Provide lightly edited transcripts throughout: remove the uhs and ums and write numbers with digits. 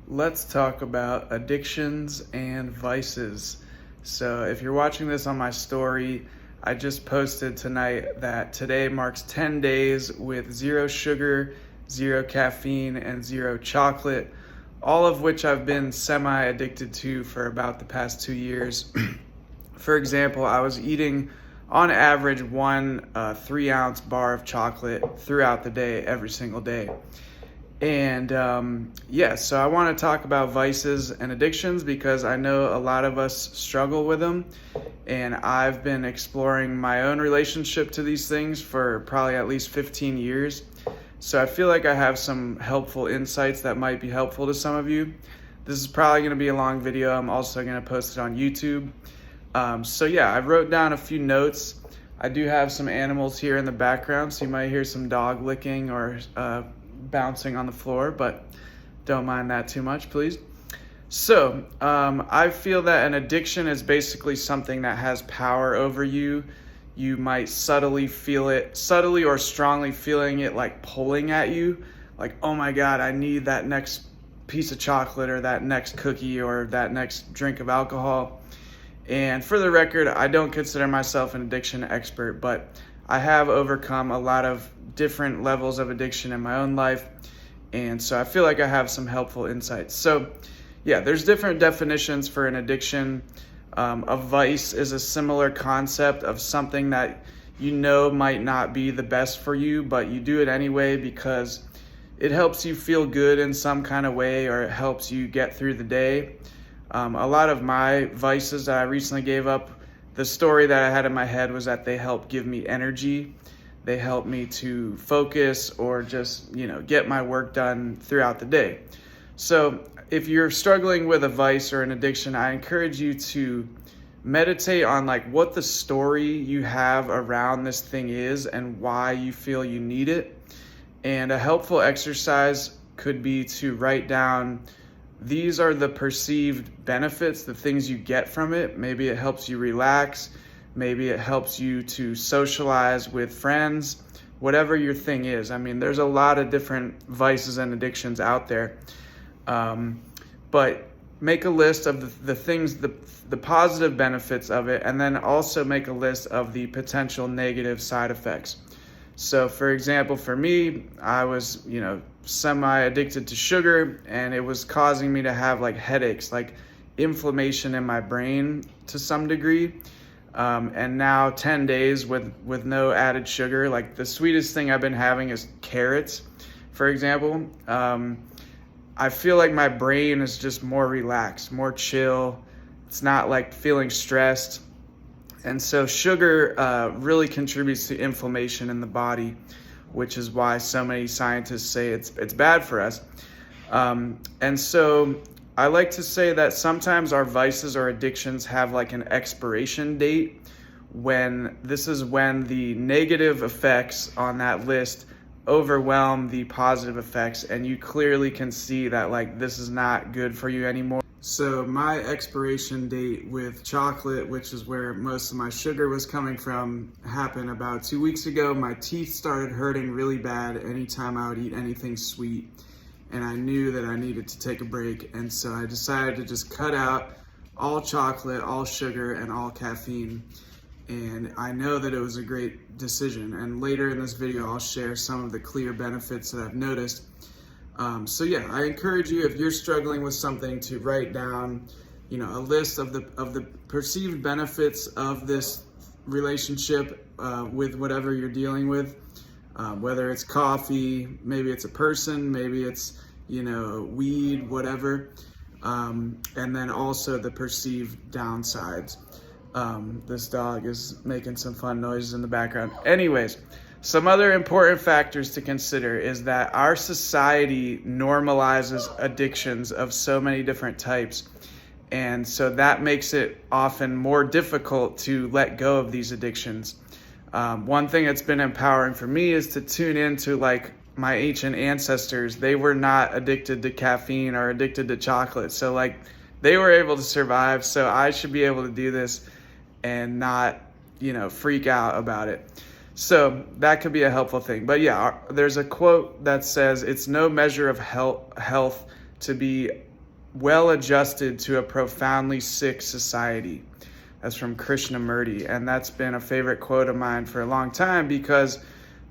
let's talk about addictions and vices. So, if you're watching this on my story, I just posted tonight that today marks 10 days with zero sugar, zero caffeine, and zero chocolate, all of which I've been semi addicted to for about the past 2 years. For example, I was eating on average one 3-ounce bar of chocolate throughout the day, every single day. And so I want to talk about vices and addictions because I know a lot of us struggle with them. And I've been exploring my own relationship to these things for probably at least 15 years. So I feel like I have some helpful insights that might be helpful to some of you. This is probably going to be a long video. I'm also going to post it on YouTube. I wrote down a few notes. I do have some animals here in the background, so you might hear some dog licking or bouncing on the floor, but don't mind that too much, please. So I feel that an addiction is basically something that has power over you. You might subtly or strongly feeling it like pulling at you, like, oh my God, I need that next piece of chocolate or that next cookie or that next drink of alcohol. And for the record, I don't consider myself an addiction expert, but I have overcome a lot of different levels of addiction in my own life. And so I feel like I have some helpful insights. So there's different definitions for an addiction. A vice is a similar concept of something that you know might not be the best for you, but you do it anyway because it helps you feel good in some kind of way, or it helps you get through the day. A lot of my vices that I recently gave up, the story that I had in my head was that they help give me energy. They help me to focus or just, get my work done throughout the day. So if you're struggling with a vice or an addiction, I encourage you to meditate on what the story you have around this thing is and why you feel you need it. And a helpful exercise could be to write down, these are the perceived benefits, the things you get from it. Maybe it helps you relax. Maybe it helps you to socialize with friends, whatever your thing is. I mean, there's a lot of different vices and addictions out there. But make a list of the things, the positive benefits of it, and then also make a list of the potential negative side effects. So for example, for me, I was, semi-addicted to sugar, and it was causing me to have headaches, inflammation in my brain to some degree. And now 10 days with no added sugar, the sweetest thing I've been having is carrots, for example. I feel like my brain is just more relaxed, more chill. It's not feeling stressed. And so sugar really contributes to inflammation in the body, which is why so many scientists say it's bad for us. And so I like to say that sometimes our vices or addictions have an expiration date, when the negative effects on that list overwhelm the positive effects, and you clearly can see that this is not good for you anymore. So my expiration date with chocolate, which is where most of my sugar was coming from, happened about 2 weeks ago. My teeth started hurting really bad anytime I would eat anything sweet, and I knew that I needed to take a break. And so I decided to just cut out all chocolate, all sugar, and all caffeine. And I know that it was a great decision. And later in this video, I'll share some of the clear benefits that I've noticed. I encourage you, if you're struggling with something, to write down, a list of the perceived benefits of this relationship with whatever you're dealing with, whether it's coffee, maybe it's a person, maybe it's, weed, whatever, and then also the perceived downsides. This dog is making some fun noises in the background. Anyways, some other important factors to consider is that our society normalizes addictions of so many different types. And so that makes it often more difficult to let go of these addictions. One thing that's been empowering for me is to tune into my ancient ancestors. They were not addicted to caffeine or addicted to chocolate. So they were able to survive. So I should be able to do this and not, freak out about it. So that could be a helpful thing. But there's a quote that says, it's no measure of health to be well adjusted to a profoundly sick society. That's from Krishnamurti, and that's been a favorite quote of mine for a long time, because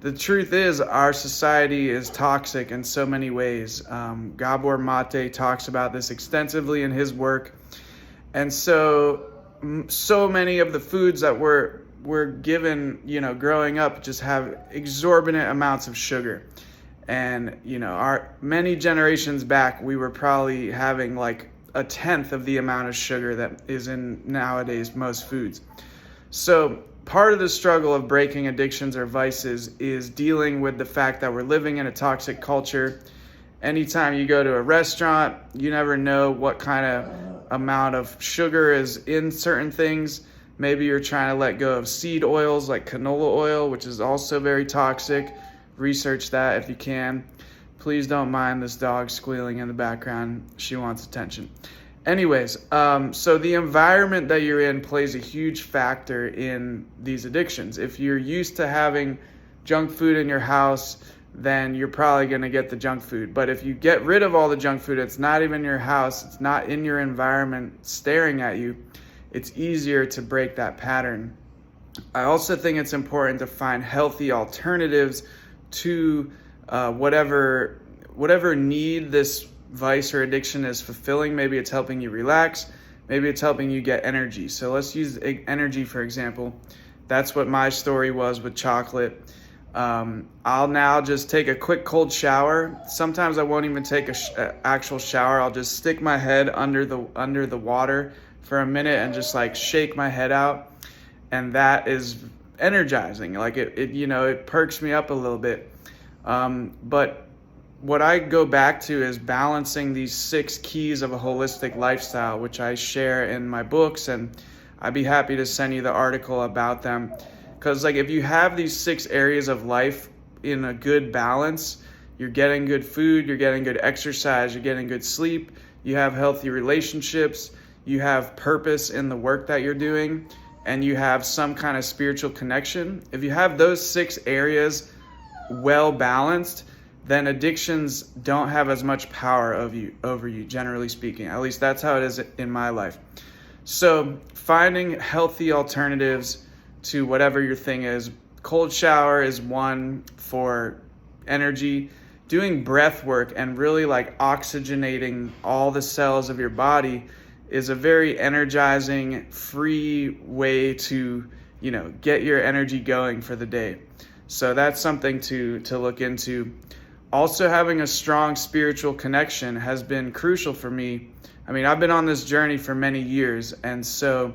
the truth is our society is toxic in so many ways. Gabor Mate talks about this extensively in his work. And so many of the foods that we're given, growing up just have exorbitant amounts of sugar. And, our many generations back, we were probably having like a tenth of the amount of sugar that is in nowadays most foods. So part of the struggle of breaking addictions or vices is dealing with the fact that we're living in a toxic culture. Anytime you go to a restaurant, you never know what kind of amount of sugar is in certain things. Maybe you're trying to let go of seed oils like canola oil, which is also very toxic. Research that if you can. Please don't mind this dog squealing in the background. She wants attention. Anyways, so the environment that you're in plays a huge factor in these addictions. If you're used to having junk food in your house, then you're probably going to get the junk food. But if you get rid of all the junk food, it's not even in your house, it's not in your environment staring at you, it's easier to break that pattern. I also think it's important to find healthy alternatives to whatever need this vice or addiction is fulfilling. Maybe it's helping you relax, maybe it's helping you get energy. So let's use energy for example. That's what my story was with chocolate. I'll now just take a quick cold shower. Sometimes I won't even take an actual shower. I'll just stick my head under the water for a minute and just like shake my head out, and that is energizing. Like it perks me up a little bit. But what I go back to is balancing these 6 keys of a holistic lifestyle, which I share in my books, and I'd be happy to send you the article about them. Because like if you have these 6 areas of life in a good balance, you're getting good food, you're getting good exercise, you're getting good sleep, you have healthy relationships, you have purpose in the work that you're doing, and you have some kind of spiritual connection. If you have those 6 areas well balanced, then addictions don't have as much power over you, generally speaking. At least that's how it is in my life. So finding healthy alternatives to whatever your thing is. Cold shower is one for energy. Doing breath work and really like oxygenating all the cells of your body is a very energizing, free way to, get your energy going for the day. So that's something to look into. Also, having a strong spiritual connection has been crucial for me. I mean, I've been on this journey for many years, and so,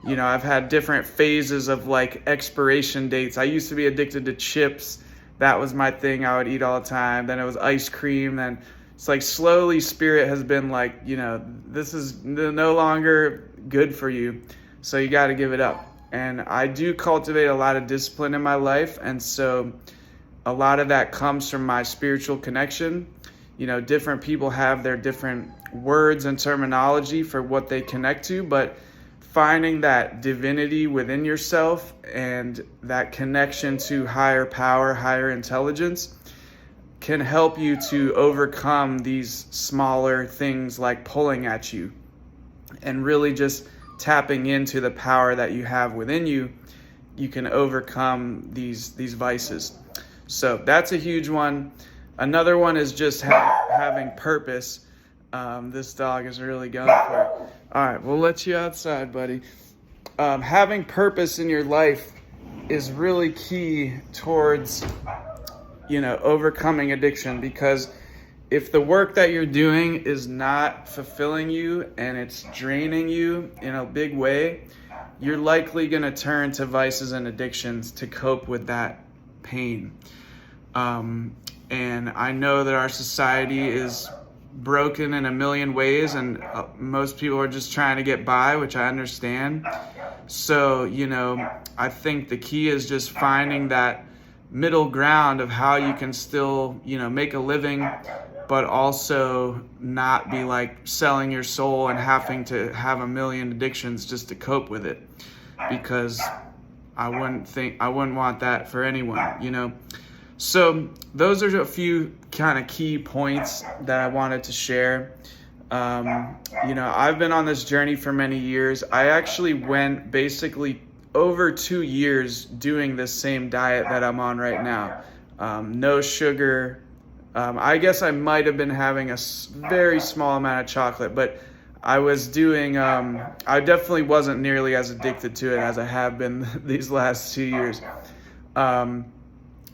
I've had different phases of like expiration dates. I used to be addicted to chips. That was my thing. I would eat all the time. Then it was ice cream. Then it's like slowly spirit has been like, this is no longer good for you. So you got to give it up. And I do cultivate a lot of discipline in my life. And so a lot of that comes from my spiritual connection. Different people have their different words and terminology for what they connect to, but finding that divinity within yourself and that connection to higher power, higher intelligence can help you to overcome these smaller things like pulling at you, and really just tapping into the power that you have within you. You can overcome these vices. So that's a huge one. Another one is just having purpose. This dog is really going for it. All right, we'll let you outside, buddy. Having purpose in your life is really key towards, overcoming addiction, because if the work that you're doing is not fulfilling you and it's draining you in a big way, you're likely going to turn to vices and addictions to cope with that pain. And I know that our society is broken in a million ways, and most people are just trying to get by, which I understand. So, I think the key is just finding that middle ground of how you can still, make a living, but also not be like selling your soul and having to have a million addictions just to cope with it, because I wouldn't want that for anyone, So those are a few kind of key points that I wanted to share. I've been on this journey for many years. I actually went basically over 2 years doing this same diet that I'm on right now. No sugar. I guess I might have been having a very small amount of chocolate, but I was doing, I definitely wasn't nearly as addicted to it as I have been these last 2 years.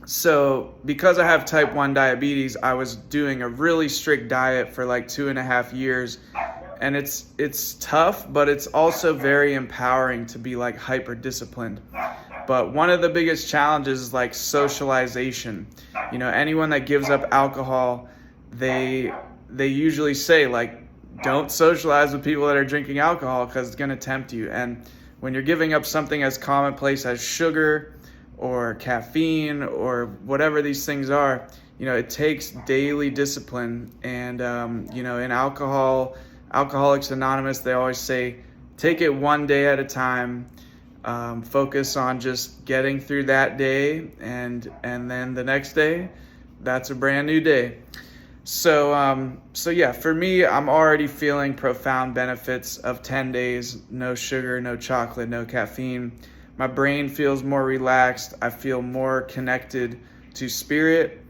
So because I have type 1 diabetes, I was doing a really strict diet for like 2.5 years. And it's tough, but it's also very empowering to be like hyper disciplined. But one of the biggest challenges is like socialization. Anyone that gives up alcohol, they usually say like, don't socialize with people that are drinking alcohol because it's going to tempt you. And when you're giving up something as commonplace as sugar or caffeine or whatever these things are, it takes daily discipline. And, in Alcoholics Anonymous, they always say, take it one day at a time. Focus on just getting through that day, and then the next day, that's a brand new day. So yeah, for me, I'm already feeling profound benefits of 10 days, no sugar, no chocolate, no caffeine. My brain feels more relaxed. I feel more connected to spirit.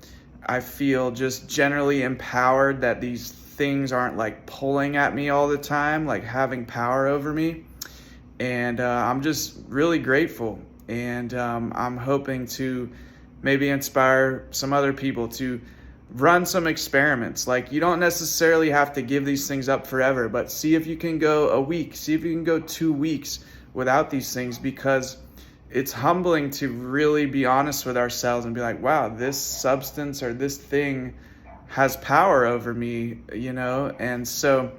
I feel just generally empowered that these things aren't like pulling at me all the time, like having power over me. And I'm just really grateful. And I'm hoping to maybe inspire some other people to run some experiments. Like, you don't necessarily have to give these things up forever, but see if you can go a week, see if you can go 2 weeks without these things, because it's humbling to really be honest with ourselves and be like, wow, this substance or this thing has power over me, And so,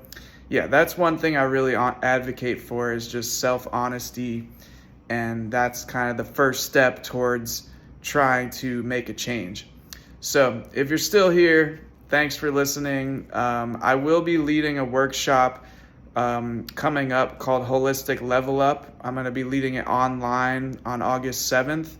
yeah, that's one thing I really advocate for, is just self-honesty. And that's kind of the first step towards trying to make a change. So if you're still here, thanks for listening. I will be leading a workshop coming up called Holistic Level Up. I'm going to be leading it online on August 7th.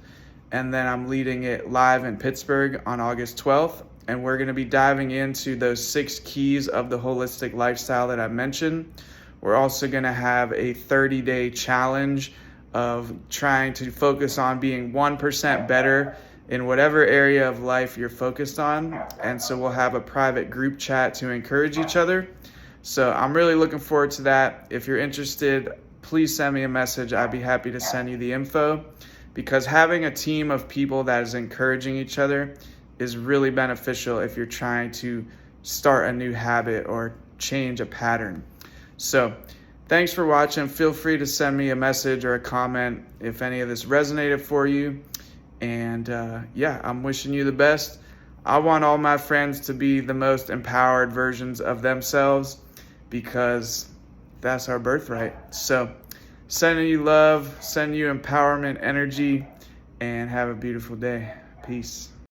And then I'm leading it live in Pittsburgh on August 12th. And we're going to be diving into those 6 keys of the holistic lifestyle that I mentioned. We're also going to have a 30-day challenge of trying to focus on being 1% better in whatever area of life you're focused on. And so we'll have a private group chat to encourage each other. So I'm really looking forward to that. If you're interested, please send me a message. I'd be happy to send you the info, because having a team of people that is encouraging each other is really beneficial if you're trying to start a new habit or change a pattern. So thanks for watching. Feel free to send me a message or a comment if any of this resonated for you. And I'm wishing you the best. I want all my friends to be the most empowered versions of themselves, because that's our birthright. So sending you love, sending you empowerment energy, and have a beautiful day. Peace.